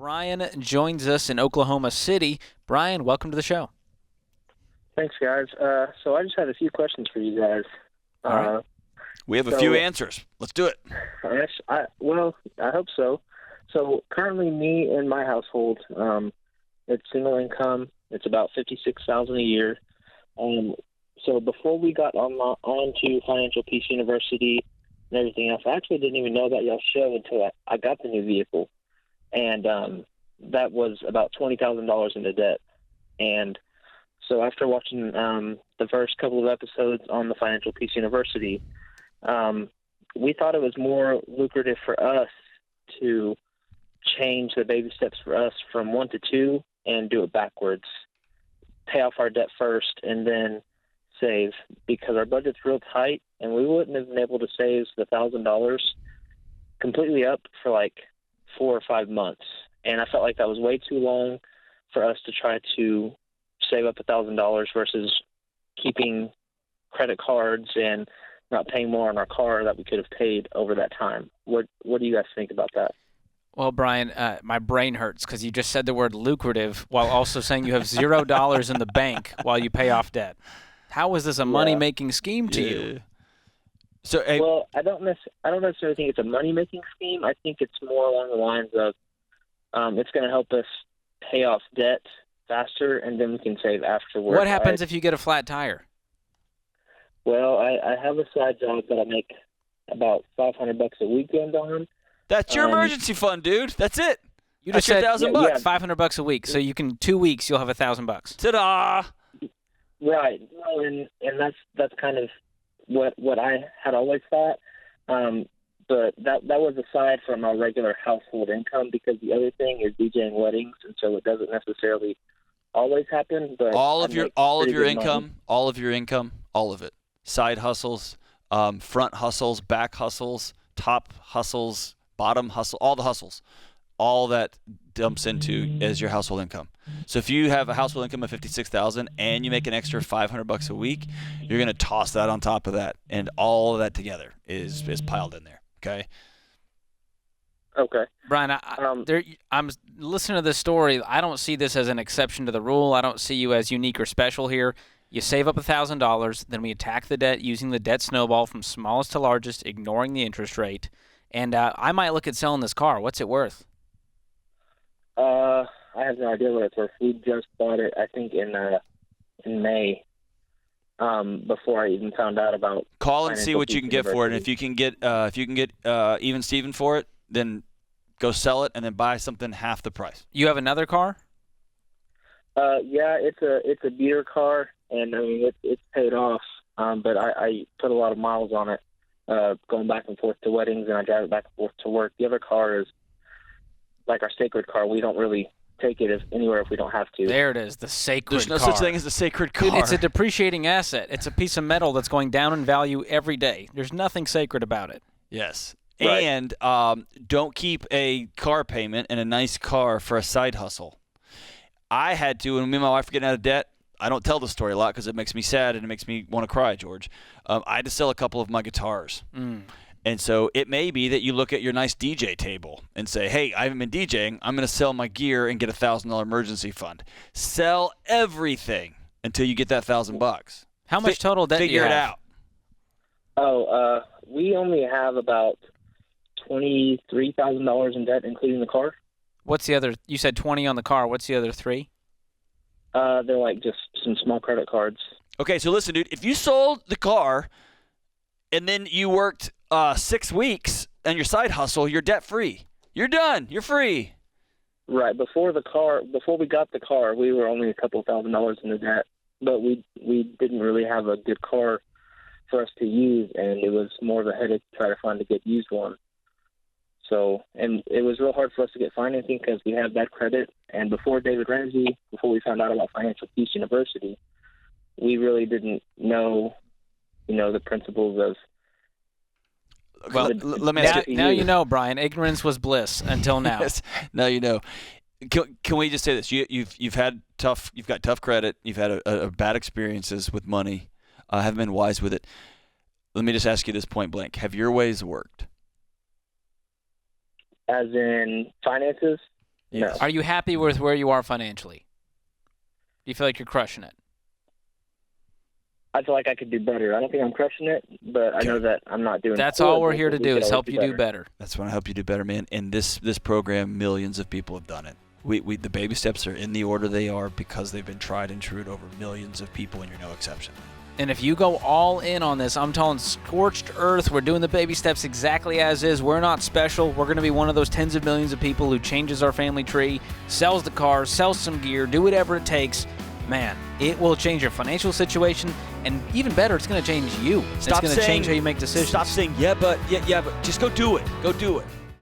Brian joins us in Oklahoma City. Brian, welcome to the show. Thanks, guys. So I just had a few questions for you guys. All right. We have a few answers. Let's do it. I hope so. So currently, me and my household, it's single income. It's about $56,000 a year. So before we got on to Financial Peace University and everything else, I actually didn't even know about y'all's show until I got the new vehicle, and that was about $20,000 into debt. And so after watching the first couple of episodes on the Financial Peace University, we thought it was more lucrative for us to change the baby steps for us from 1 to 2 and do it backwards. Pay off our debt first and then save, because our budget's real tight and we wouldn't have been able to save the $1,000 completely up for like 4 or 5 months. And I felt like that was way too long for us to try to save up $1,000 versus keeping credit cards and not paying more on our car that we could have paid over that time. What do you guys think about that? Well, Brian, my brain hurts because you just said the word lucrative while also saying you have $0 in the bank while you pay off debt. How is this a money-making scheme to you? So, well, I don't necessarily think it's a money-making scheme. I think it's more along the lines of it's going to help us pay off debt faster, and then we can save afterwards. What happens if you get a flat tire? Well, I have a side job that I make about $500 a weekend on. That's your emergency fund, dude. That's it. You just said $1,000, yeah. $500 a week. So you can 2 weeks, you'll have $1,000. Ta-da! Right. Well, and that's kind of what I had always thought. But that was aside from our regular household income, because the other thing is DJing weddings, and so it doesn't necessarily always happen. But all of your income, all of it. Side hustles, front hustles, back hustles, top hustles, bottom hustle, all the hustles, all that dumps into as your household income. So if you have a household income of $56,000 and you make an extra $500 a week, you're going to toss that on top of that, and all of that together is piled in there. Okay. Okay. Brian, I'm listening to this story. I don't see this as an exception to the rule. I don't see you as unique or special here. You save up $1,000, then we attack the debt using the debt snowball from smallest to largest, ignoring the interest rate. And I might look at selling this car. What's it worth? I have no idea what it's worth. We just bought it, I think, in May. Before I even found out about. Call and see what you can get for it, and if you can get even Steven for it, then go sell it and then buy something half the price. You have another car? Yeah, it's a beater car, and I mean it's paid off. But I put a lot of miles on it, going back and forth to weddings, and I drive it back and forth to work. The other car is like our sacred car. We don't really take it anywhere if we don't have to. There it is, the sacred car. There's no such thing as the sacred car. Dude, it's a depreciating asset. It's a piece of metal that's going down in value every day. There's nothing sacred about it. Yes. Right. And don't keep a car payment and a nice car for a side hustle. I had to, when me and my wife were getting out of debt, I don't tell the story a lot because it makes me sad and it makes me want to cry, George. I had to sell a couple of my guitars. And so it may be that you look at your nice DJ table and say, hey, I haven't been DJing. I'm going to sell my gear and get a $1,000 emergency fund. Sell everything until you get that $1,000. How much total debt do you have? Figure it out. Oh, we only have about $23,000 in debt, including the car. What's the other? You said 20 on the car. What's the other 3? They're like just some small credit cards. Okay, so listen, dude. If you sold the car and then you worked 6 weeks on your side hustle, you're debt free. You're done. You're free. Right. Before we got the car, we were only a couple $1,000s in the debt, but we didn't really have a good car for us to use, and it was more of a headache to try to find a good used one. So, and it was real hard for us to get financing because we had bad credit. And before David Ramsey, before we found out about Financial Peace University, we really didn't know, the principles of. Well, let me ask you. Now you know, Brian. Ignorance was bliss until now. Yes, now you know. Can we just say this? You've got tough credit. You've had a bad experiences with money. Haven't been wise with it. Let me just ask you this point blank: have your ways worked? As in finances? No. Are you happy with where you are financially? Do you feel like you're crushing it? I feel like I could do better. I don't think I'm crushing it, but I know that I'm not doing. That's all we're horrible, here to but we do could is always help you do better. That's when I help you do better, man. In this program, millions of people have done it. The baby steps are in the order they are because they've been tried and true over millions of people, and you're no exception. And if you go all in on this, I'm telling scorched earth, we're doing the baby steps exactly as is. We're not special. We're going to be one of those tens of millions of people who changes our family tree, sells the cars, sells some gear, do whatever it takes. Man, it will change your financial situation, and even better, it's going to change you. It's going to change how you make decisions. Stop saying, yeah, but just go do it. Go do it.